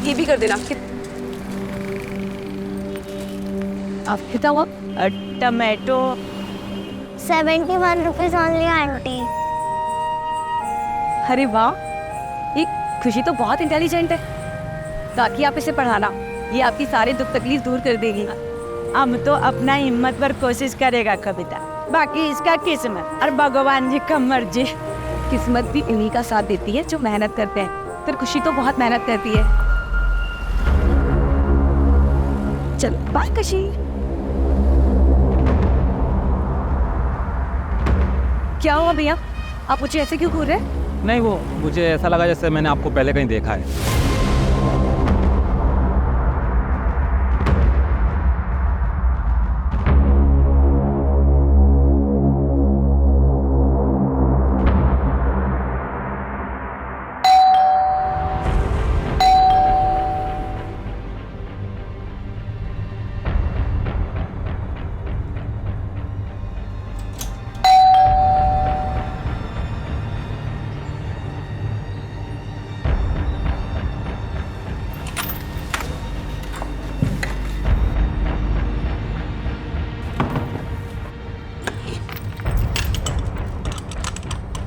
ये भी कर देना। आप कितना हुआ? Tomato 71 rupees only aunty. अरे वाह, ये खुशी तो बहुत इंटेलिजेंट है। ताकि आप इसे पढ़ाना, ये आपकी सारी दुख तकलीफ दूर कर देगी। हम तो अपना हिम्मत पर कोशिश करेगा कविता, बाकी इसका किस्मत और भगवान जी का मर्जी। किस्मत भी उन्हीं का साथ देती है जो मेहनत करते हैं। फिर खुशी तो बहुत मेहनत करती है। चलो बाय खुशी। क्या हुआ भैया, आप मुझे ऐसे क्यों घूर रहे हैं? नहीं, वो मुझे ऐसा लगा जैसे मैंने आपको पहले कहीं देखा है।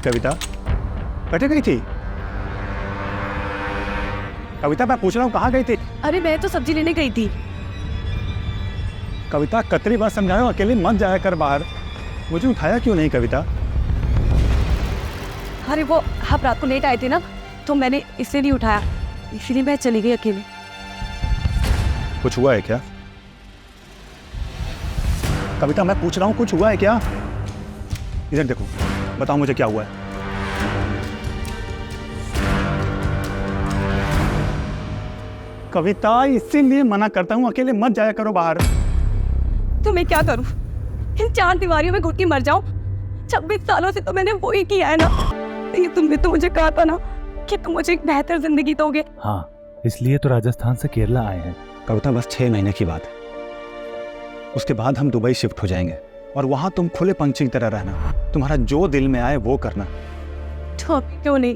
कविता कटे गई थी? कविता मैं पूछ रहा हूँ कहाँ गई थी? अरे मैं तो सब्जी लेने गई थी। कविता कतरी बार समझाया हूँ अकेले मत जाया कर बाहर। मुझे उठाया क्यों नहीं कविता? अरे वो आप रात को लेट आए थे ना, तो मैंने इसलिए नहीं उठाया, इसीलिए मैं चली गई अकेले। कुछ हुआ है क्या? कविता मैं पूछ रहा हूँ कुछ हुआ है क्या? इधर देखो, बताओ मुझे क्या हुआ है। कविता इसीलिए मना करता हूँ अकेले मत जाया करो बाहर। तो मैं क्या करूं? इन 4 दीवारियों में घुट के मर जाऊं? 26 सालों से तो मैंने वो ही किया है ना। ये तुमने तो मुझे कहा था ना कि तुम मुझे एक बेहतर जिंदगी दोगे। हाँ, इसलिए तो राजस्थान से केरला आए हैं। कविता बस 6 महीने की बात है, उसके बाद हम दुबई शिफ्ट हो जाएंगे और वहां तुम खुले पंछी की तरह रहना। तुम्हारा जो दिल में आए वो करना। तो अभी क्यों नहीं?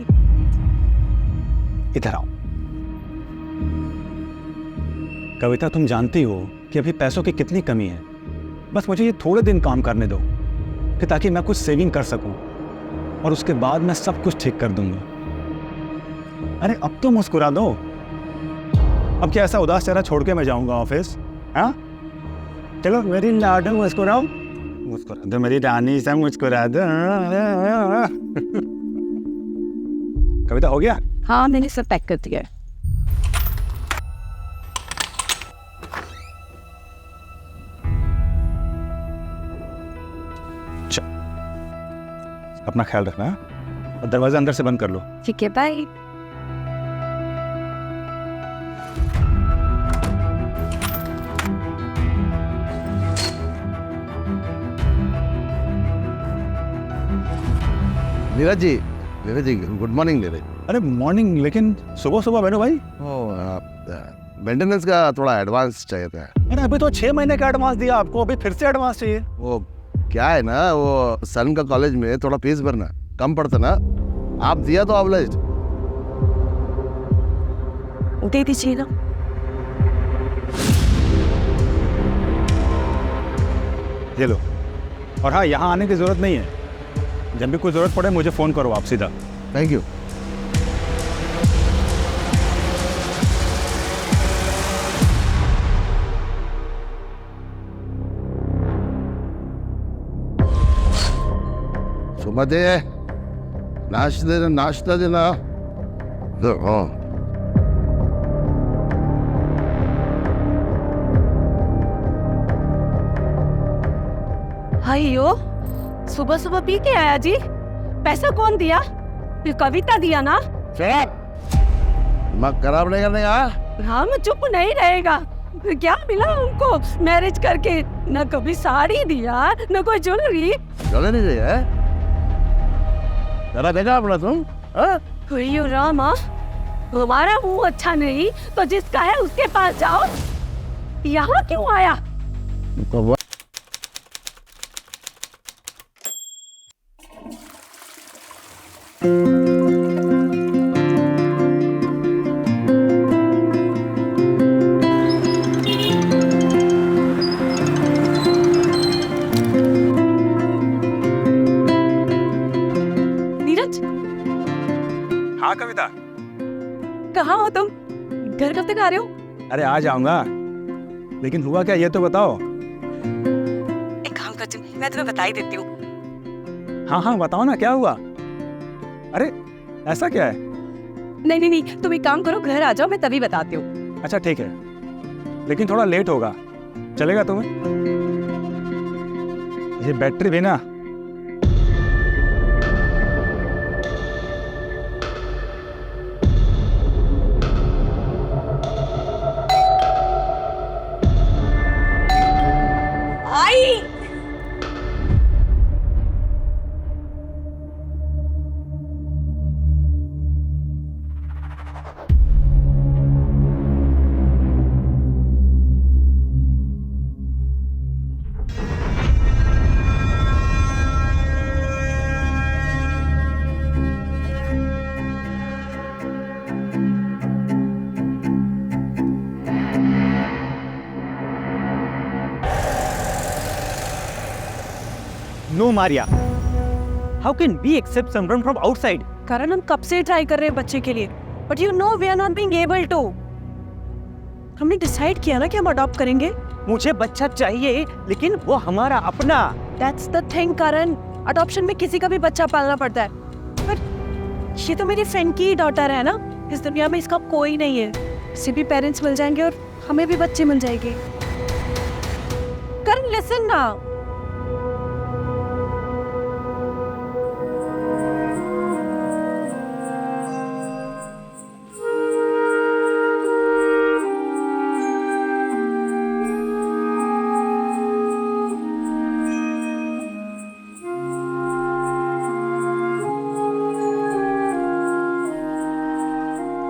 इधर आओ। कविता तुम जानती हो कि अभी पैसों की कितनी कमी है। बस मुझे ये थोड़े दिन काम करने दो कि ताकि मैं कुछ सेविंग कर सकूं, और उसके बाद मैं सब कुछ ठीक कर दूंगा। अरे अब तो मुस्कुरा दो। अब क्या ऐसा उदास चेहरा छोड़ के मैं जाऊंगा ऑफिस? हाँ चलो मेरी लाडो मुस्कुराओ, मुस्कुरा दो मेरी रानी सा, मुस्कुरा दो। कविता हो गया? हाँ मैंने सब पैक कर दिया है। अपना ख्याल रखना और दरवाजा अंदर से बंद कर लो। ठीक है, bye. Neeraj ji good morning Neeraj. अरे मॉर्निंग, लेकिन सुबह सुबह बैठो भाई। मेंटेनेंस का थोड़ा एडवांस चाहिए था। अरे अभी तो 6 महीने का एडवांस दिया आपको, अभी फिर से एडवांस चाहिए? वो क्या है ना, वो सन का कॉलेज में थोड़ा फीस भरना कम पड़ता ना, आप दिया तो ऑब्लाइज्ड। दे दीजिए ना। ये लो। और हाँ, यहाँ आने की जरूरत नहीं है। जब भी कोई जरूरत पड़े मुझे फोन करो आप सीधा। Thank you. सुमते नाश्ता देना। हाँ हाइयो, सुबह सुबह पी के आया जी? पैसा कौन दिया? ये कविता दिया ना? दिमाग खराब नहीं करने का। हम चुप नहीं रहेगा। क्या मिला उनको मैरिज करके? न कभी साड़ी दिया, न कोई ज्वेलरी। चले नहीं रही है, जरा देखा अपना तुम। अयो रामा, हमारा मुंह अच्छा नहीं तो जिसका है उसके पास जाओ। यहाँ क्यों आया? तो घर कब तक आ रहे हो? अरे आ जाऊंगा, लेकिन हुआ क्या ये तो बताओ। एक काम करती हूँ, मैं तुम्हें बता ही देती हूँ। हाँ बताओ ना, क्या हुआ? अरे ऐसा क्या है? नहीं, तुम एक काम करो, घर आ जाओ, मैं तभी बताती हूँ। अच्छा ठीक है, लेकिन थोड़ा लेट होगा, चलेगा तुम्हें? ये बैटरी भी ना। No, Maria. How can we accept someone from outside? कारण हम कब से ट्राई कर रहे हैं बच्चे के लिए, but you know we are not being able to. हमने डिसाइड किया ना कि हम अडॉप्ट करेंगे। मुझे बच्चा चाहिए, लेकिन वो हमारा अपना। That's the thing Karan, adoption में किसी का भी बच्चा पालना पड़ता है, पर ये तो मेरी फ्रेंड की डॉटर है ना, इस दुनिया में इसका कोई नहीं है। इसे भी पेरेंट्स मिल जाएंगे और हमें भी बच्चे मिल जाएंगे। करण लिसन ना,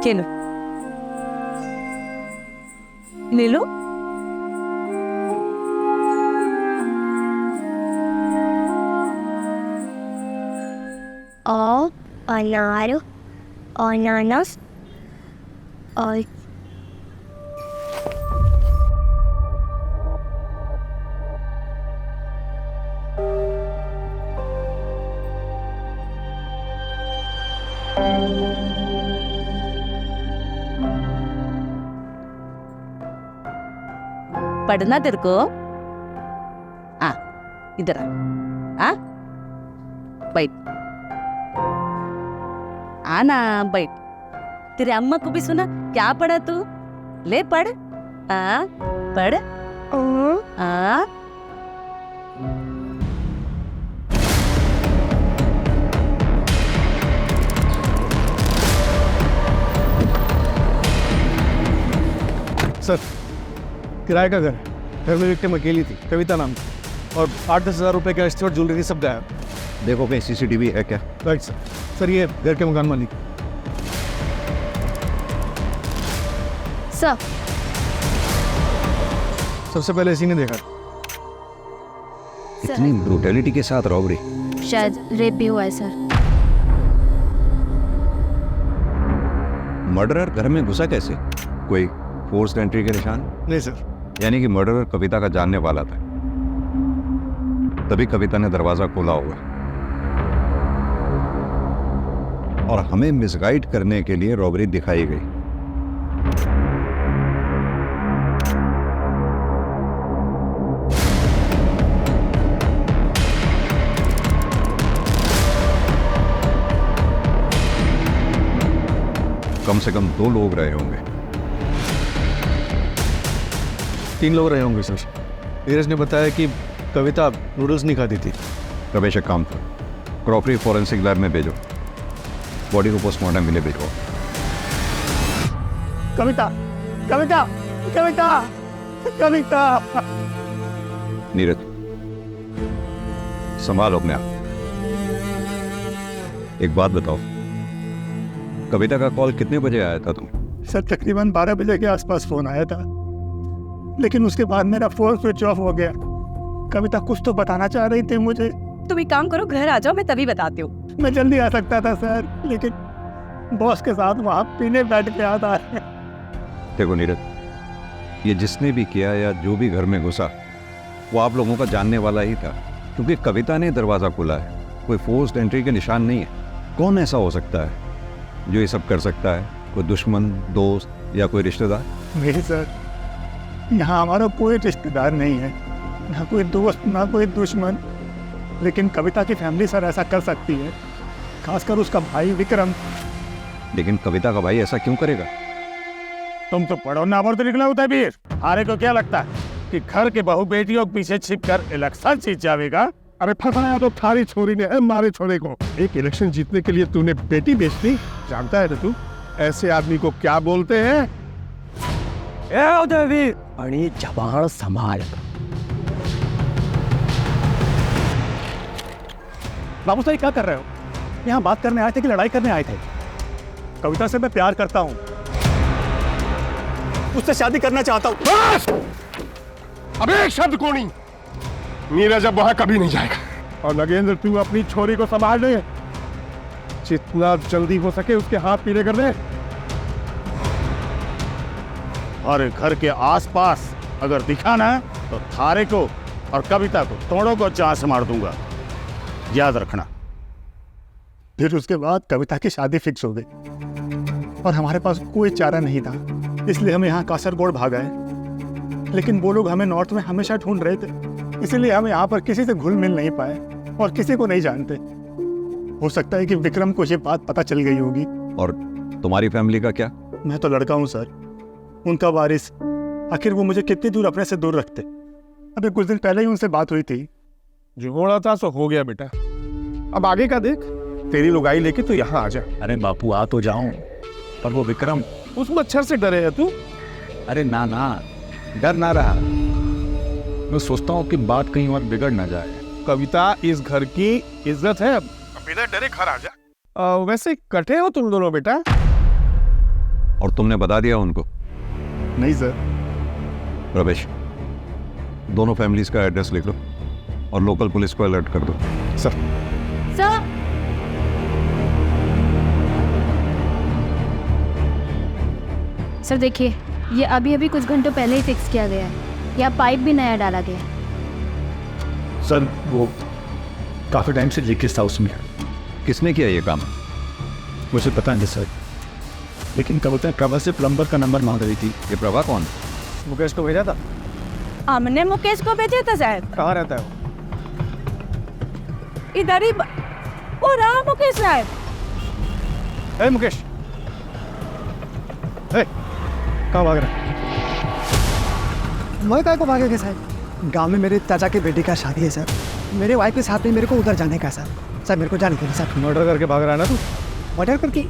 ले लो, ले लो। और अनार, अनानास और पढ़ना तेरे को। इधर आ, बैठ, आना बैठ। तेरे अम्मा को भी सुना क्या पढ़ा तू? ले पढ़, पढ़। सर, किराए का घर, घर में विक्टिम अकेली थी, कविता नाम की, और 8-10 हज़ार रुपये का स्टोर ज्वेलरी सब गायब। देखो कहीं सीसीटीवी है क्या? Right sir. सर ये घर के मकान मालिक। सर सबसे पहले इसी ने देखा। इतनी ब्रूटैलिटी के साथ रॉबरी? शायद रेप भी हुआ है सर। मर्डरर घर में घुसा कैसे? कोई फोर्स्ड एंट्री के निशान? नहीं सर। यानी कि मर्डरर कविता का जानने वाला था, तभी कविता ने दरवाजा खोला होगा और हमें मिसगाइड करने के लिए रॉबरी दिखाई गई। कम से कम 2 लोग रहे होंगे। 3 लोग रहे होंगे सर। नीरज ने बताया कि कविता नूडल्स नहीं खाती थी। रमेश एक काम कर, क्रॉकरी फॉरेंसिक लैब में भेजो, बॉडी को पोस्टमार्टम के लिए भेजो। कविता, कविता, कविता, कविता। नीरज संभालो अपने आप। एक बात बताओ, कविता का कॉल कितने बजे आया था तुम? सर तकरीबन 12 बजे के आसपास फ़ोन आया था, लेकिन उसके बाद मेरा फ़ोन स्विच ऑफ हो गया। कविता कुछ तो बताना चाह रही थी मुझे। तुम एक काम करो, घर आ जाओ, मैं तभी बताती हूँ। मैं जल्दी आ सकता था सर, लेकिन बॉस के साथ वहाँ पीने बैठ के याद आ रहे। देखो नीरज, ये जिसने भी किया या जो भी घर में घुसा, वो आप लोगों का जानने वाला ही था, क्योंकि कविता ने दरवाज़ा खोला है। कोई फोर्स्ड एंट्री के निशान नहीं है। कौन ऐसा हो सकता है जो ये सब कर सकता है? कोई दुश्मन, दोस्त या कोई रिश्तेदार? नहीं सर, यहाँ हमारा कोई रिश्तेदार नहीं है, ना कोई दोस्त ना कोई दुश्मन। लेकिन कविता की फैमिली सर ऐसा कर सकती है, खासकर उसका भाई विक्रम। लेकिन कविता का भाई ऐसा क्यों करेगा? तुम तो पढ़ो ना तो निकला होता है वीर। हारे को क्या लगता है कि घर के बहू बेटियों के पीछे छिपकर इलेक्शन जीत जाएगा? अरे फंसाया तो थारी छोरी ने मारे छोरे को। एक इलेक्शन जीतने के लिए तूने बेटी बेच दी। जानता है ना तू ऐसे आदमी को क्या बोलते हैं? आणि जबान संभाल। बाबू साहब क्या कर रहे हो? यहाँ बात करने आए थे कि लड़ाई करने आए थे? कविता से मैं प्यार करता हूँ, उससे शादी करना चाहता हूँ। बस! अब एक शब्द को नहीं। नीरज अब वहां कभी नहीं जाएगा। और नगेंद्र तू अपनी छोरी को संभाल ले, जितना जल्दी हो सके उसके हाथ पीले कर दे। और घर के आसपास अगर दिखा ना तो थारे को और कविता को तोड़ों को चाह से मार दूंगा, याद रखना। फिर उसके बाद कविता की शादी फिक्स हो गई और हमारे पास कोई चारा नहीं था, इसलिए हम यहाँ कासरगोड भाग आए। लेकिन वो लोग हमें नॉर्थ में हमेशा ढूंढ रहे थे, इसीलिए हम यहाँ पर किसी से घुल मिल नहीं पाए और किसी को नहीं जानते। हो सकता है कि विक्रम को ये बात पता चल गई होगी। और तुम्हारी फैमिली का क्या? मैं तो लड़का हूँ सर, उनका वारिस। आखिर वो मुझे कितनी दूर अपने से दूर रखते? अभी कुछ दिन पहले ही उनसे बात हुई थी। जो होना था सो हो गया बेटा, अब आगे का देख। तेरी लुगाई लेके तू यहाँ आ जा। अरे बापू आ तो जाऊं, पर वो विक्रम। उस मच्छर से डरे है तू? अरे ना ना, डर ना रहा, मैं सोचता हूँ कि बात कहीं और बिगड़ ना जाए। कविता इस घर की इज्जत है। अब बिना डरे घर आ जा। वैसे कटे हो तुम दोनों बेटा? और तुमने बता दिया उनको? नहीं सर। रमेश, दोनों फैमिलीज का एड्रेस लिख लो और लोकल पुलिस को अलर्ट कर दो। सर। सर सर देखिए, ये अभी अभी कुछ घंटों पहले ही फिक्स किया गया है। यहाँ पाइप भी नया डाला गया है। सर वो काफ़ी टाइम से लीकेज था उसमें। किसने किया ये काम? मुझे पता नहीं सर, लेकिन कविता प्रभा से प्लम्बर का नंबर मांग रही थी। ये प्रभा कौन? मुकेश को भेजा था। हमने मुकेश को भेजा था साहब। कहाँ रहता है वो? इधर ही वो रहा मुकेश साहब। ए मुकेश, कहाँ भाग रहा है? मैं काय को भागेगा साहब? गांव में मेरे चाचा के बेटे का शादी है सर, मेरे वाइफ के साथ में मेरे को उधर जाने का सर। सर मेरे को जाने के लिए सर। मर्डर करके भाग रहा है ना तू? मर्डर करके?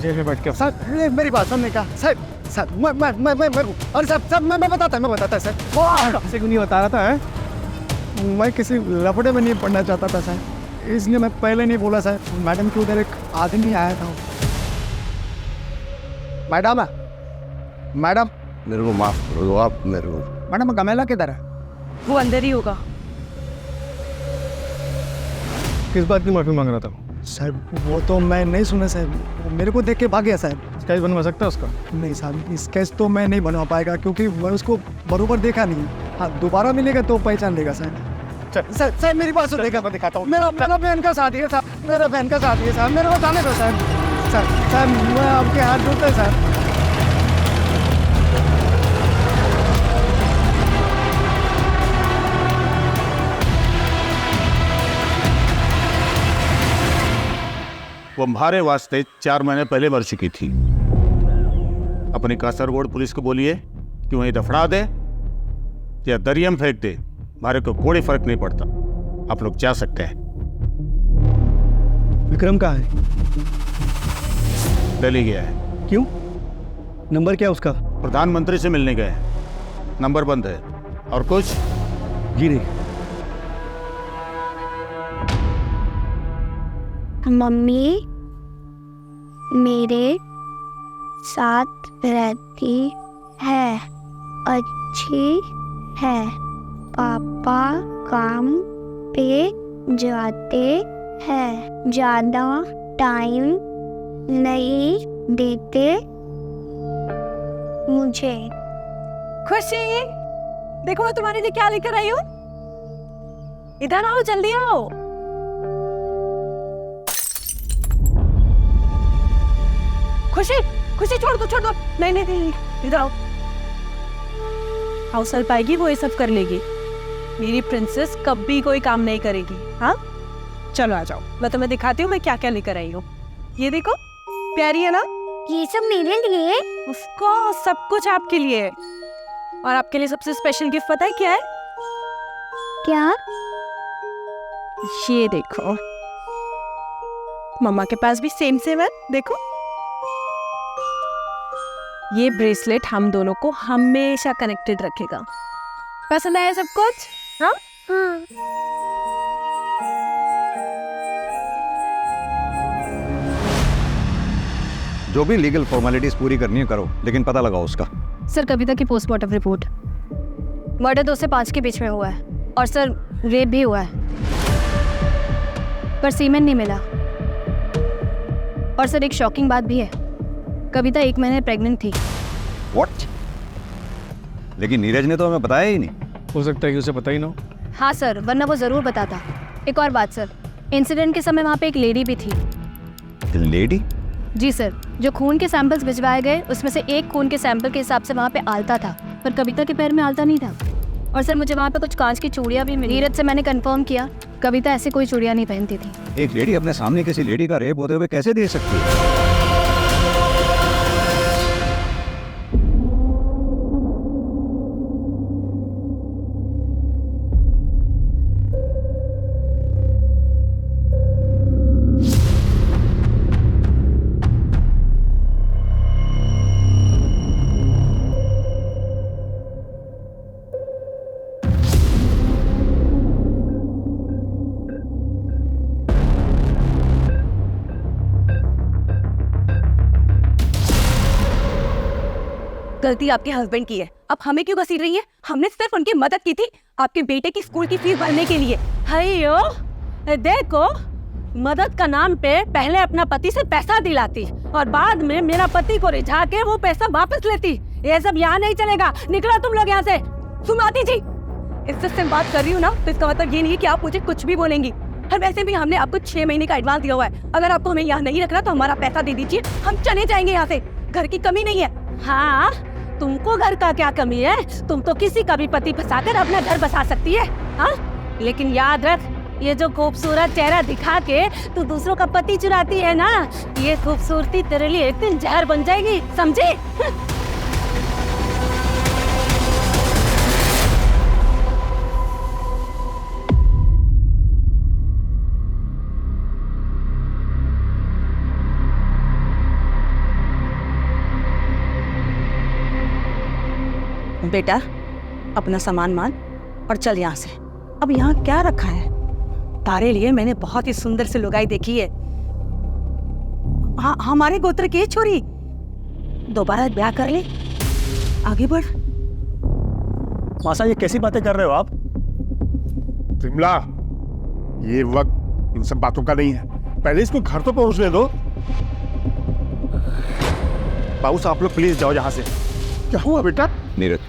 जेल में बैठ के। सर मेरी बात सुनने का सर। सर मैं अरे सर मैं बताता सर। किसी को नहीं बता रहा था है? मैं किसी लफड़े में नहीं पढ़ना चाहता था सर, इसलिए मैं पहले नहीं बोला सर। मैडम के उधर एक आदमी आया था। मैडम मैडम मेरे को माफ करो दो आप मेरे को। मैडम गमेला किधर है? वो अंदर ही होगा। किस बात की माफी मांग रहा था? सर वो तो मैं नहीं सुना सर, मेरे को देख के भाग गया सर। स्केच बनवा सकता है उसका? नहीं साहब, स्केच तो मैं नहीं बनवा पाएगा क्योंकि मैं उसको बरोबर देखा नहीं। हाँ दोबारा मिलेगा तो पहचान लेगा सर। सर मेरी बात सुनिएगा, मैं दिखाता हूँ। मेरा बहन का साथी है साहब, मेरा बहन का साथी है साहब, मेरे को जाने दो सर। सर मैं आपके हाथ जोड़ता है सर। वो हमारे वास्ते 4 महीने पहले मर चुकी थी। अपनी कासरगोड पुलिस को बोलिए कि वहीं दफना दे या दरिया में फेंक दे, हमारे को कोई फर्क नहीं पड़ता। आप लोग जा सकते हैं। विक्रम कहाँ है? दिल्ली गया है। क्यों? नंबर क्या उसका? प्रधानमंत्री से मिलने गए हैं, नंबर बंद है। और कुछ? जी नहीं। मम्मी मेरे साथ रहती है, अच्छी है। पापा काम पे जाते हैं, ज़्यादा टाइम नहीं देते मुझे। खुशी, देखो मैं तुम्हारे लिए क्या लेकर आई हूँ। इधर आओ, जल्दी आओ। खुशी खुशी छोड़ दो छोड़ दो। नहीं नहीं नहीं, इधर आओ। हाउस हेल्प आएगी, वो ये सब कर लेगी। मेरी प्रिंसेस कभी कोई काम नहीं करेगी। हाँ चलो आ जाओ, मैं तुम्हें दिखाती हूँ मैं क्या क्या लेकर आई हूँ। ये देखो, प्यारी है ना? ये सब मेरे लिए? उसको सब कुछ आपके लिए है। और आपके लिए सबसे स्पेशल गिफ्ट पता है क्या है? क्या? ये देखो, मम्मा के पास भी सेम सेम है, देखो। ये ब्रेसलेट हम दोनों को हमेशा कनेक्टेड रखेगा। पसंद आया सब कुछ? हाँ हाँ। जो भी लीगल फॉर्मेलिटीज पूरी करनी है करो, लेकिन पता लगाओ उसका। सर कविता की पोस्टमार्टम रिपोर्ट, मर्डर 2 से 5 के बीच में हुआ है और सर रेप भी हुआ है, पर सीमेन नहीं मिला। और सर एक शॉकिंग बात भी है, कविता 1 महीने प्रेग्नेंट थी। व्हाट? लेकिन नीरज ने तो हमें बताया ही नहीं। हो सकता है कि उसे पता ही ना हो। हाँ सर, वरना वो ज़रूर बताता। एक और बात सर, इंसिडेंट के समय वहाँ पे एक लेडी भी थी। लेडी? जी सर, जो खून के सैंपल्स भिजवाए गए उसमें से एक खून के सैंपल के हिसाब से वहाँ पे आलता था, पर कविता के पैर में आलता नहीं था। और सर मुझे वहाँ पे कुछ कांच की चूड़ियाँ भी मिली। नीरज से मैंने कंफर्म किया, कविता ऐसे कोई चूड़ियाँ नहीं पहनती थी। एक लेडी अपने सामने किसी लेडी का रेप होते हुए कैसे दे सकती है? गलती आपके हस्बैंड की है, अब हमें क्यों घसीट रही है? हमने सिर्फ उनकी मदद की थी आपके बेटे की स्कूल की फीस भरने के लिए। हयो, देखो, मदद का नाम पे पहले अपना पति से पैसा दिलाती और बाद में मेरा पति को रिझा के वो पैसा वापस लेती। ये सब यहाँ नहीं चलेगा, निकलो तुम लोग यहाँ से। सुमाती जी, इज्जत से बात कर रही हूँ ना, तो इसका मतलब ये नहीं है कि आप मुझे कुछ भी बोलेंगी। और वैसे भी हमने आपको 6 महीने का एडवांस दिया हुआ है। अगर आपको हमें यहाँ नहीं रखना तो हमारा पैसा दे दीजिए, हम चले जाएंगे यहाँ से। घर की कमी नहीं है। हाँ, तुमको घर का क्या कमी है? तुम तो किसी का भी पति फंसाकर अपना घर बसा सकती है। हाँ, लेकिन याद रख, ये जो खूबसूरत चेहरा दिखा के तू दूसरों का पति चुराती है ना, ये खूबसूरती तेरे लिए एक दिन जहर बन जाएगी, समझी? बेटा, अपना सामान मान और चल यहाँ से। अब यहाँ क्या रखा है? तारे लिए मैंने बहुत ही सुंदर सी लुगाई देखी है। हाँ, हमारे गोत्र की छोरी, दोबारा ब्याह कर ले, आगे बढ़। मासा, ये कैसी बातें कर रहे हो आप? विमला, ये वक्त इन सब बातों का नहीं है। पहले इसको घर तो पहुंचने दो। बाबू साहब, आप लोग प्लीज जाओ यहाँ से। क्या हुआ बेटा? नीरज,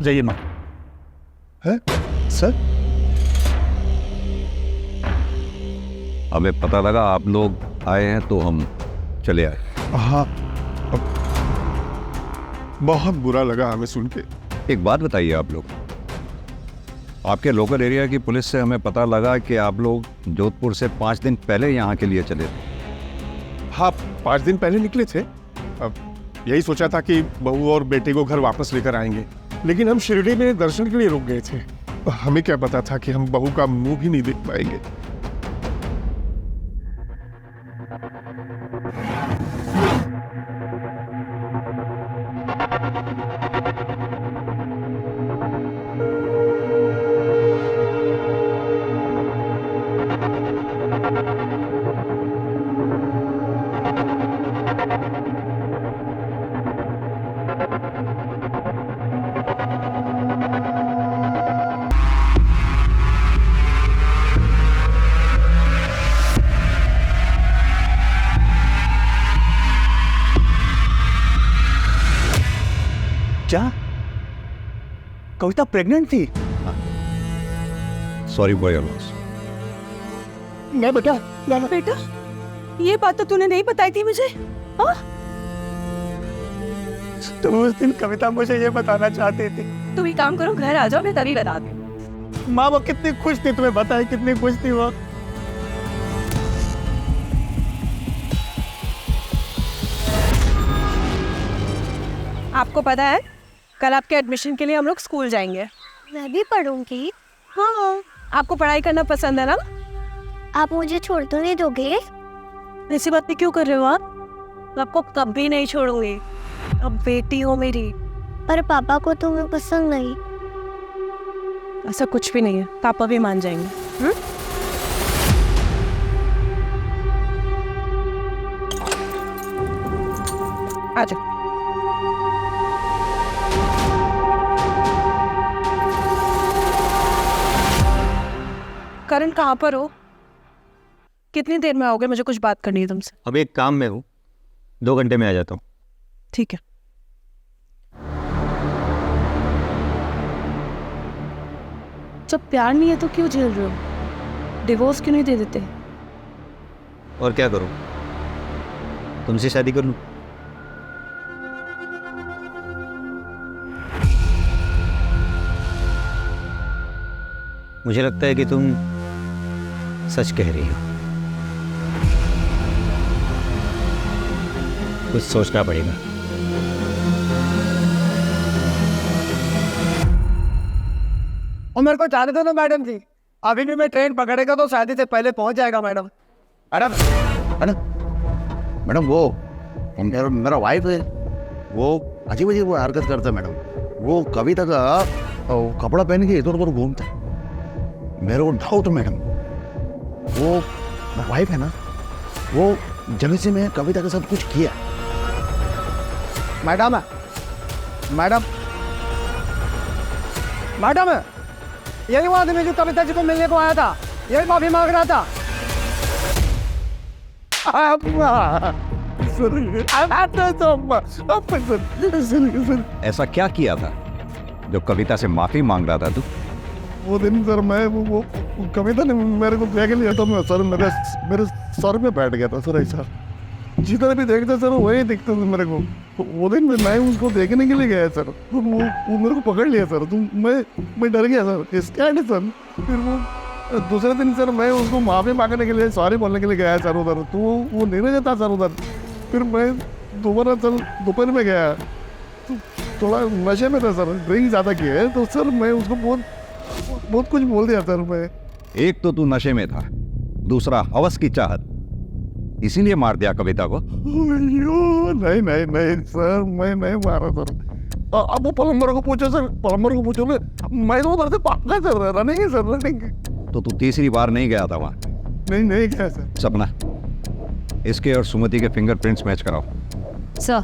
जाइए माँ। है सर? हमें पता लगा आप लोग आए हैं तो हम चले आए। हाँ, बहुत बुरा लगा हमें सुन के। एक बात बताइए, आप लोग, आपके लोकल एरिया की पुलिस से हमें पता लगा कि आप लोग जोधपुर से 5 दिन पहले यहाँ के लिए चले थे। हाँ, 5 दिन पहले निकले थे। अब यही सोचा था कि बहू और बेटे को घर वापस लेकर आएंगे, लेकिन हम शिरडी में दर्शन के लिए रुक गए थे। हमें क्या पता था कि हम बहू का मुंह भी नहीं देख पाएंगे। क्या कविता प्रेग्नेंट थी? Sorry for your loss. ना बेटा, ना। बेटा, ये बात तो तूने नहीं बताई थी मुझे। हाँ? तो उस दिन कविता मुझे ये बताना चाहती थी। तुम एक काम करो, घर आ जाओ, मैं तभी बता दूँ। माँ वो कितनी खुश थी, तुम्हें बताए कितनी खुश थी वो। आपको पता है कल आपके एडमिशन के लिए हम लोग स्कूल जाएंगे। मैं भी पढ़ूंगी। हाँ, आपको पढ़ाई करना पसंद है ना? आप मुझे छोड़ तो नहीं दोगे? ऐसी बातें क्यों कर रहे हो आप? मैं आपको कभी नहीं छोड़ूंगी, अब बेटी हो मेरी। पर पापा को तो मैं पसंद नहीं। ऐसा कुछ भी नहीं है, पापा भी मान जाएंगे। आ जाओ। करण कहाँ पर हो? कितनी देर में आओगे? मुझे कुछ बात करनी है तुमसे। अब एक काम में हूँ, 2 घंटे में आ जाता हूँ। ठीक है। जब प्यार नहीं है तो क्यों झेल रहे हो? डिवोर्स क्यों नहीं दे देते? और क्या करूँ, तुमसे शादी कर लूँ? मुझे लगता है कि तुम सच कह रही हो। कुछ सोचना पड़ेगा। और मेरे को जाने दो ना मैडम जी, अभी भी मैं ट्रेन पकड़ेगा तो शादी से पहले पहुंच जाएगा मैडम। मैडम मैडम मैडम वो मेरा वाइफ है, वो अजीब अजीब वो हरकत करता है मैडम। वो कविता का कपड़ा पहन के इधर उधर घूमता है। मेरे को डाउट मैडम, वो वाइफ है ना, वो जब से मैं कविता के साथ कुछ किया। मैडम मैडम मैडम यही वो आदमी जो कविता जी को मिलने को आया था, यही माफी मांग रहा था। ऐसा क्या किया था जो कविता से माफी मांग रहा था तू? वो दिन सर मैं वो कविता ने मेरे को देख लिया तो मैं सर मेरे सर पे बैठ गया था सर। ऐसा जितना भी देखता सर वही दिखता था मेरे को। वो दिन मैं उसको देखने के लिए गया सर, तो वो मेरे को पकड़ लिया सर। तो मैं डर गया सर, स्कैर्ड है सर। फिर वो दूसरे दिन सर मैं उसको माफ़ी मांगने के लिए सॉरी बोलने के लिए गया सर उधर, तो वो नहीं रहता सर उधर। फिर मैं दोबारा सर दोपहर में गया तो थोड़ा नशे में था सर, ड्रिंक ज़्यादा किया है, तो सर मैं उसको बहुत कुछ बोल दिया सर मैं। एक तो तू नशे में था, दूसरा हवस की चाहत, इसीलिए मार दिया कविता को? नहीं नहीं नहीं सर, मैं नहीं मारा सर। अब वो प्लम्बर को पूछो सर, प्लम्बर को पूछो। मैं तो उधर से भाग गया सर, रनिंग सर रनिंग। तो तू तीसरी बार नहीं गया था वहाँ? नहीं गया सर। सपना, इसके और सुमति के फिंगरप्रिंट्स मैच कराओ। सर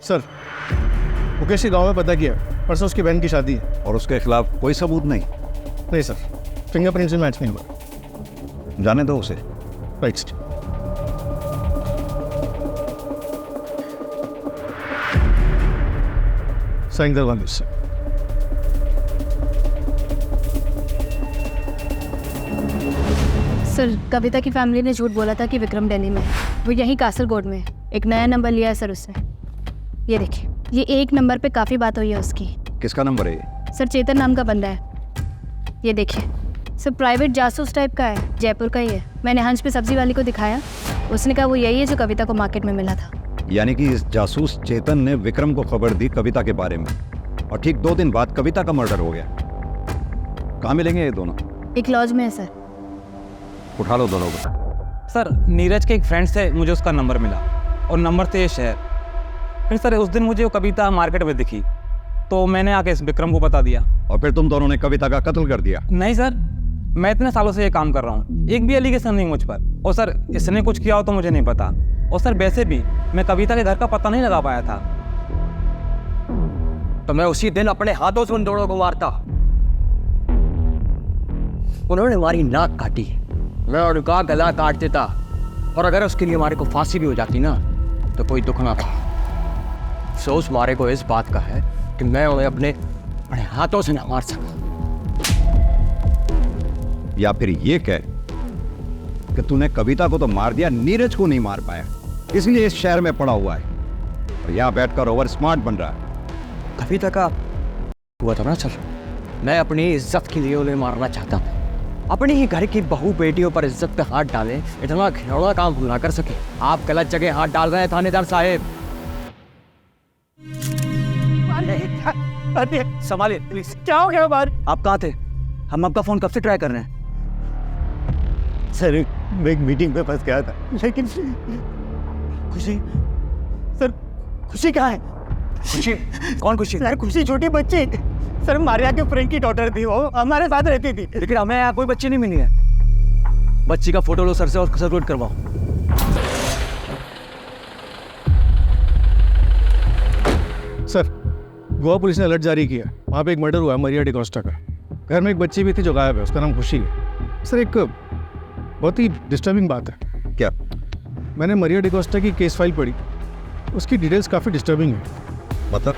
सर वो किसी गांव में पता किया, परसों उसकी बहन की शादी है। और उसके खिलाफ कोई सबूत नहीं? नहीं सर, फिंगरप्रिंट से मैच नहीं हुआ। जाने दो उसे। राइट। साइन करवा दो सर। सर कविता की फैमिली ने झूठ बोला था कि विक्रम दिल्ली में है, वो यहीं कासरगोड में है। एक नया नंबर लिया है सर उसने। ये देखिए, ये 1 नंबर पे काफ़ी बात हुई है उसकी। किसका नंबर है ये? सर चेतन नाम का बंदा है। ये देखिए सर, प्राइवेट जासूस टाइप का है, जयपुर का ही है। मैंने हंस पे सब्जी वाली को दिखाया, उसने कहा वो यही है जो कविता को मार्केट में मिला था। यानी कि इस जासूस चेतन ने विक्रम को खबर दी कविता के बारे में, और ठीक 2 दिन बाद कविता का मर्डर हो गया। कहाँ मिलेंगे ये दोनों? एक लॉज में है सर। उठा लो दोनों को। सर नीरज के एक फ्रेंड से मुझे उसका नंबर मिला, और नंबर से ये शहर। फिर सर उस दिन मुझे वो कविता मार्केट में दिखी, तो मैंने आके इस विक्रम को बता दिया। और फिर तुम दोनों ने कविता का कत्ल कर दिया? नहीं सर, मैं इतने सालों से ये काम कर रहा हूँ, एक भी एलिगेशन नहीं मुझ पर। और सर इसने कुछ किया हो तो मुझे नहीं पता। और सर वैसे भी मैं कविता के घर का पता नहीं लगा पाया था। तो मैं उसी दिन अपने हाथों से उन दोनों को मारता। उन्होंने हमारी नाक काटी, मैं उनका गला काट देता, और अगर उसके लिए हमारे को फांसी भी हो जाती ना तो कोई दुख ना था। अफसोस मारे को इस बात का है कि मैं उन्हें अपने हाथों से ना मार सका। या फिर ये कह कि तूने कविता को तो मार दिया, नीरज को नहीं मार पाया, इसलिए इस शहर में पड़ा हुआ है और यहाँ बैठकर ओवर स्मार्ट बन रहा है। कविता का हुआ था ना सर, मैं अपनी इज्जत के लिए उन्हें मारना चाहता था। अपनी ही घर की बहू बेटियों पर इज्जत पे हाथ डाले, इतना घिनौना काम ना कर सके। आप गलत जगह हाथ डाल रहे हैं थानेदार साहब। संभालिए प्लीज। क्या हो गया बाहर? आप कहाँ थे? हम आपका फोन कब से ट्राई कर रहे हैं। सर मैं एक मीटिंग में फंस गया था, लेकिन खुशी, सर खुशी कहाँ है? खुशी? कौन खुशी? सर खुशी छोटी बच्ची, सर मारिया के फ्रेंड की डॉटर थी, वो हमारे साथ रहती थी। लेकिन हमें यहाँ कोई बच्ची नहीं मिली है। बच्ची का फोटो लो सर से और सर्कुलेट करवाओ। सर गोवा पुलिस ने अलर्ट जारी किया, वहाँ पे एक मर्डर हुआ है मरिया डिकोस्टा का। घर में एक बच्ची भी थी जो गायब है, उसका नाम खुशी है। सर एक बहुत ही डिस्टर्बिंग बात है। क्या? मैंने मरिया डिकोस्टा की केस फाइल पढ़ी, उसकी डिटेल्स काफ़ी डिस्टर्बिंग है। मतलब?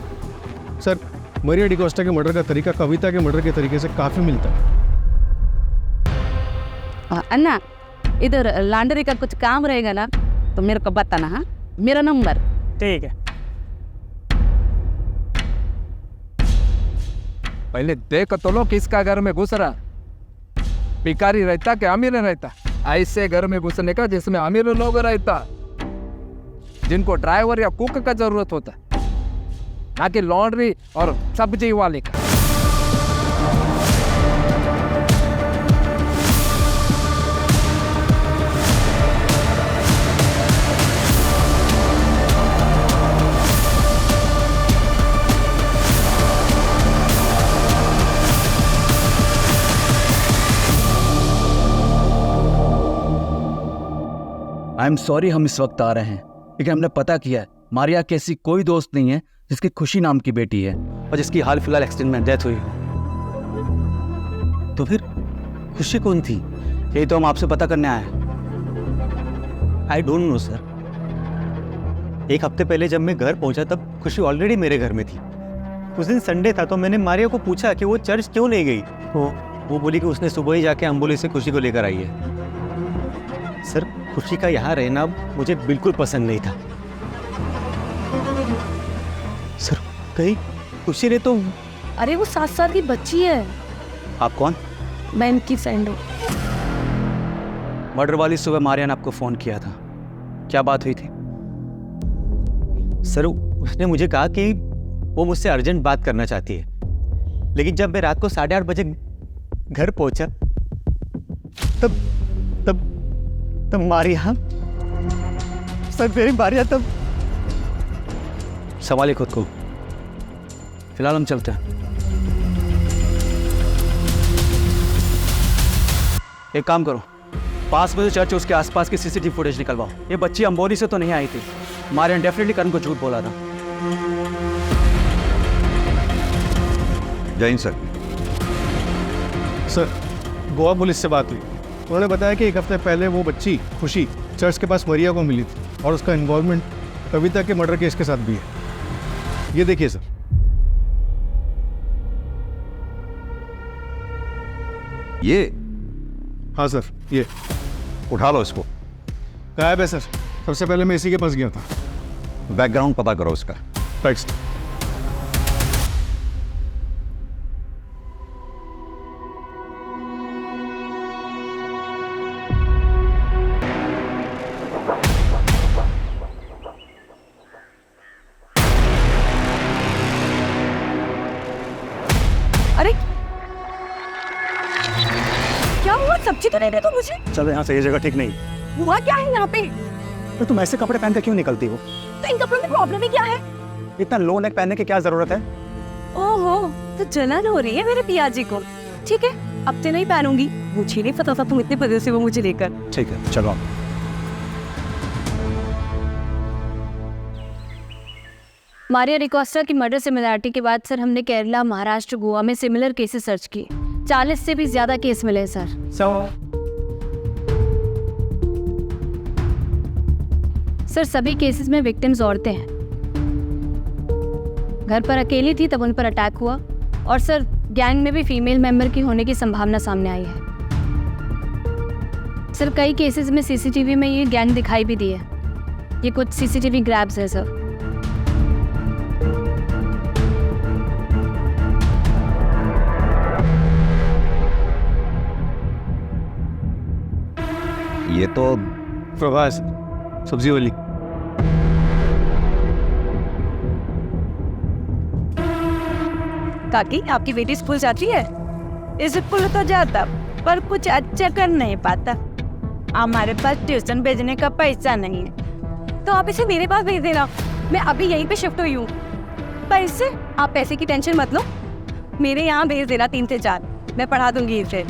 सर मरिया डिकोस्टा के मर्डर का तरीका कविता के मर्डर के तरीके से काफ़ी मिलता है। अन्ना, इधर लॉन्ड्री का कुछ काम रहेगा ना तो मेरे को बताना। हाँ, मेरा नंबर। ठीक है। पहले देख तो लो किसका घर में घुस रहा, भिखारी रहता कि अमीर रहता। ऐसे घर में घुसने का जिसमें अमीर लोग रहता, जिनको ड्राइवर या कुक का जरूरत होता, ना कि लॉन्ड्री और सब्जी वाले का। आई एम सॉरी हम इस वक्त आ रहे हैं, लेकिन हमने पता किया है मारिया की ऐसी कोई दोस्त नहीं है जिसकी खुशी नाम की बेटी है और जिसकी हाल फिलहाल एक्सीडेंट में डेथ हुई हो। तो फिर खुशी कौन थी? यही तो हम आपसे पता करने आए हैं। I don't know sir. एक हफ्ते पहले जब मैं घर पहुंचा तब खुशी ऑलरेडी मेरे घर में थी। उस दिन संडे था तो मैंने मारिया को पूछा कि वो चर्च क्यों नहीं गई, तो वो बोली कि उसने सुबह ही जाके एम्बुलेंस से खुशी को लेकर आई है। सर खुशी का यहाँ रहना मुझे बिल्कुल पसंद नहीं था। सर कहीं खुशी ने तो... अरे वो 7 साल की बच्ची है। आप कौन? मैं इनकी फ्रेंड हूँ। मर्डर वाली सुबह मारिया ने आपको फोन किया था, क्या बात हुई थी? सर उसने मुझे कहा कि वो मुझसे अर्जेंट बात करना चाहती है, लेकिन जब मैं रात को 8:30 बजे घर पहुंचा तब तब तब मारिया, सर मेरी मारिया तब... संभालिए खुद को, फिलहाल हम चलते हैं। एक काम करो, 5 बजे चर्च उसके आसपास की सीसीटीवी फुटेज निकलवाओ। ये बच्ची अंबोली से तो नहीं आई थी, मारिया ने डेफिनेटली करण को झूठ बोला था। जय Hind sir. Sir Goa police से बात हुई, उन्होंने बताया कि एक हफ्ते पहले वो बच्ची खुशी चर्च के पास मरिया को मिली थी और उसका इन्वॉल्वमेंट कविता के मर्डर केस के साथ भी है। ये देखिए सर। ये? हाँ सर ये। उठा लो इसको। गायब है सर, सबसे पहले मैं इसी के पास गया था। बैकग्राउंड पता करो इसका। Right sir. अरे क्या हुआ? सब्जी तो नहीं दे तो मुझे। चलो यहाँ से, ये जगह ठीक नहीं। हुआ क्या है यहाँ पे? तो तुम ऐसे कपड़े पहन कर क्यों निकलती हो? तो इन कपड़ों में प्रॉब्लम ही क्या है? इतना लो नेक पहनने की क्या जरूरत है? ओहो, तो जलन हो रही है मेरे पियाजी को। ठीक है, अब से नहीं पहनूंगी। मुझे नहीं पता था तुम इतने बजे से वो मुझे लेकर। ठीक है चलो। मारिया डिकोस्टा की मर्डर सिमिलरिटी के बाद सर हमने केरला, महाराष्ट्र, गोवा में सिमिलर केसेस सर्च किए। 40 से भी ज्यादा केस मिले सर। सर सभी केसेस में विक्टिम्स औरतें हैं। घर पर अकेली थी तब उन पर अटैक हुआ, और सर गैंग में भी फीमेल मेंबर की होने की संभावना सामने आई है। सर कई केसेस में सीसीटीवी में ये गैंग दिखाई भी दी है। ये कुछ सीसीटीवी ग्रैब्स है सर। ये तो प्रभास सब्जी वाली। काकी आपकी बेटी स्कूल जाती है? स्कूल तो जाता पर कुछ अच्छा कर नहीं पाता। हमारे पास ट्यूशन भेजने का पैसा नहीं है। तो आप इसे मेरे पास भेज देना, मैं अभी यहीं पे शिफ्ट हुई हूँ। पैसे? आप पैसे की टेंशन मत लो, मेरे यहाँ भेज देना 3 से 4, मैं पढ़ा दूंगी इसे।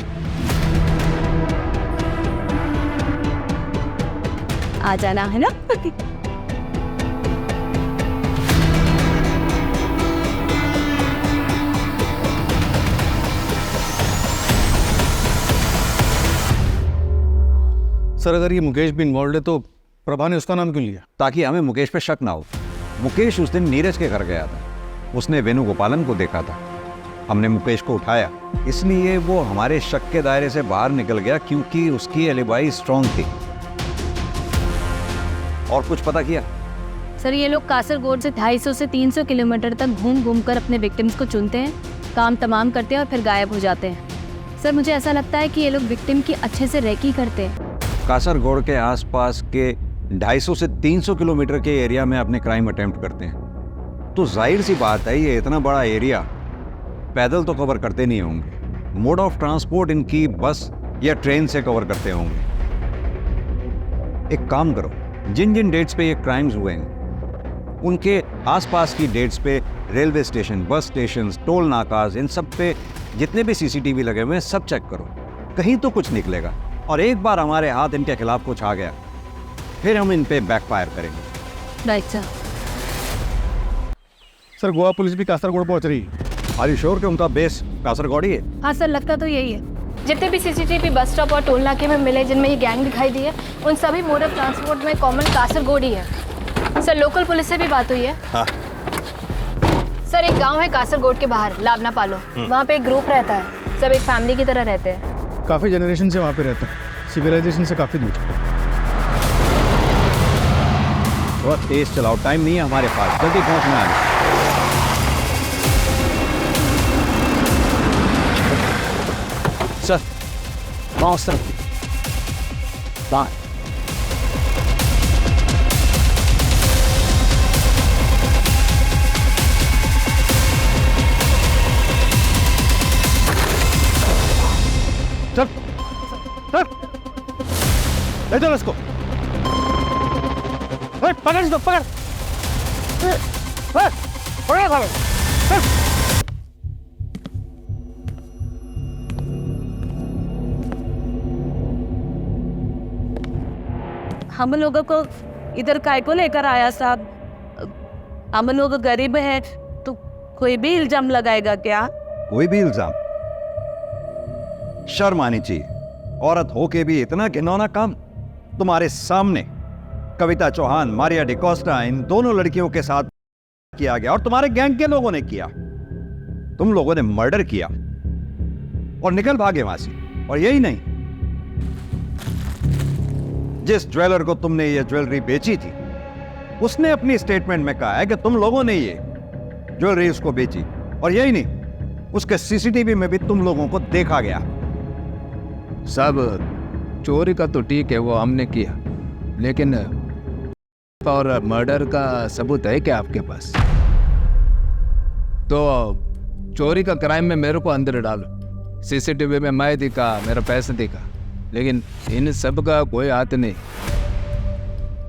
आ जाना है ना? सर अगर ये मुकेश भी इन्वॉल्व है तो प्रभा ने उसका नाम क्यों लिया? ताकि हमें मुकेश पे शक ना हो। मुकेश उस दिन नीरज के घर गया था, उसने वेणुगोपालन को देखा था, हमने मुकेश को उठाया, इसलिए वो हमारे शक के दायरे से बाहर निकल गया क्योंकि उसकी एलिबाई स्ट्रांग थी। और कुछ पता किया? सर ये लोग कासरगोड से 250 से 300 किलोमीटर तक घूम घूम कर अपने विक्टिम्स को चुनते हैं, काम तमाम करते हैं और फिर गायब हो जाते हैं। सर मुझे ऐसा लगता है कि ये लोग विक्टिम की अच्छे से रेकी करते हैं। कासरगोड के आसपास के 250 से 300 किलोमीटर के एरिया में अपने क्राइम अटेम्प्ट करते हैं, तो जाहिर सी बात है ये इतना बड़ा एरिया पैदल तो कवर करते नहीं होंगे। मोड ऑफ ट्रांसपोर्ट इनकी बस या ट्रेन से कवर करते होंगे। एक काम करो, जिन जिन डेट्स पे ये क्राइम्स हुए हैं उनके आसपास की डेट्स पे railway station, bus station, toll नाकाज, इन सब पे जितने भी सीसीटीवी लगे हुए हैं सब चेक करो, कहीं तो कुछ निकलेगा। और एक बार हमारे हाथ इनके खिलाफ कुछ आ गया फिर हम इन पे बैकफायर करेंगे। Right sir. Sir Goa police भी कासरगोड पहुंच रही है। आर यू श्योर कि उनका बेस कासरगोड ही है? हाँ सर लगता तो यही है। जितने भी सीसीटीवी बस स्टॉप और टोल नाके में मिले जिनमें ये गैंग दिखाई दी है, उन सभी मोड ऑफ ट्रांसपोर्ट में कॉमन कासरगोड ही है। सर लोकल पुलिस से भी बात हुई है। हाँ। सर एक गांव है कासरगोड के बाहर, लावना पालो, वहाँ पे एक ग्रुप रहता है, सब एक फैमिली की तरह रहते हैं। काफ़ी जनरेशन से वहाँ पे रहता है, सिविलाइजेशन से काफ़ी दूर। बहुत तेज चलाओ, टाइम नहीं है हमारे पास, जल्दी पहुंचना है। सर वहाँ उस तरफ वहाँ चल चल ले चलो इसको। पकड़ इसको, पकड़ पकड़। हम लोगों को इधर काय को लेकर आया साहब? हम लोग गरीब हैं तो कोई भी इल्जाम लगाएगा क्या? कोई भी इल्जाम? शर्म आनी चाहिए, औरत होके भी इतना घिनौना काम। तुम्हारे सामने कविता चौहान, मारिया डिकोस्टा, इन दोनों लड़कियों के साथ किया गया और तुम्हारे गैंग के लोगों ने किया। तुम लोगों ने मर्डर किया और निकल भागे वहां से। और यही नहीं, जिस ज्वेलर को तुमने ये ज्वेलरी बेची थी उसने अपनी स्टेटमेंट में कहा है कि तुम लोगों ने ये ज्वेलरी उसको बेची। और यही नहीं, उसके सीसीटीवी में भी तुम लोगों को देखा गया। सब चोरी का तो ठीक है, वो हमने किया, लेकिन और मर्डर का सबूत है क्या आपके पास? तो चोरी का क्राइम में मेरे को अंदर डालो, सीसीटीवी में मैं दिखा, मेरा पैसा दिखा, लेकिन इन सब का कोई हाथ नहीं।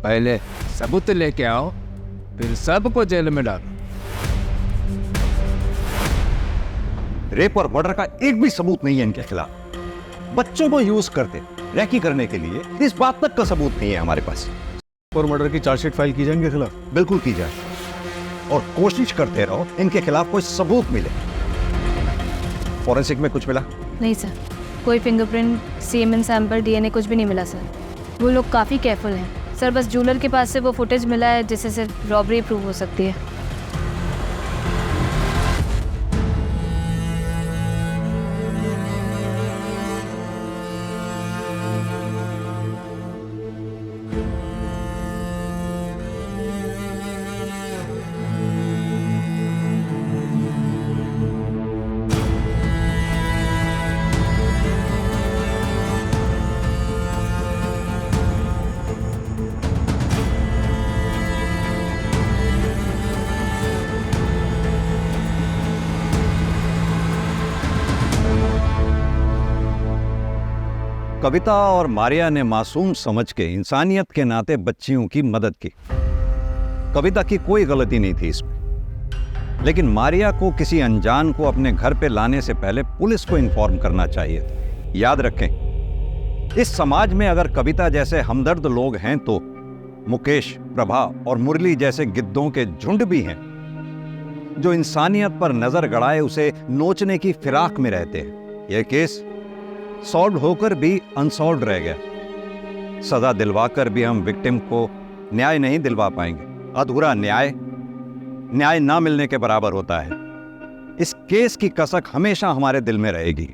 पहले सबूत लेके आओ, फिर सबको जेल में डालो। रेप और मर्डर का एक भी सबूत नहीं है इनके खिलाफ। बच्चों को यूज करते रैकी करने के लिए, इस बात तक का सबूत नहीं है हमारे पास। और मर्डर की चार्जशीट फाइल की जाए इनके खिलाफ? बिल्कुल की जाए, और कोशिश करते रहो इनके खिलाफ कोई सबूत मिले। फॉरेंसिक में कुछ मिला? नहीं सर, कोई फिंगरप्रिंट, सीमेन सैंपल, डीएनए कुछ भी नहीं मिला सर। वो लोग काफ़ी केयरफुल हैं सर। बस ज्वेलर के पास से वो फुटेज मिला है जिससे सिर्फ रॉबरी प्रूव हो सकती है। कविता और मारिया ने मासूम समझ के इंसानियत के नाते बच्चियों की मदद की। कविता की कोई गलती नहीं थी इसमें, लेकिन मारिया को किसी अनजान को अपने घर पे लाने से पहले पुलिस को इन्फॉर्म करना चाहिए था। याद रखें, इस समाज में अगर कविता जैसे हमदर्द लोग हैं तो मुकेश, प्रभा और मुरली जैसे गिद्धों के झुंड भी हैं जो इंसानियत पर नजर गड़ाए उसे नोचने की फिराक में रहते हैं। यह केस सॉल्व होकर भी अनसॉल्व रह गया। सजा दिलवाकर भी हम विक्टिम को न्याय नहीं दिलवा पाएंगे। अधूरा न्याय ना मिलने के बराबर होता है। इस केस की कसक हमेशा हमारे दिल में रहेगी।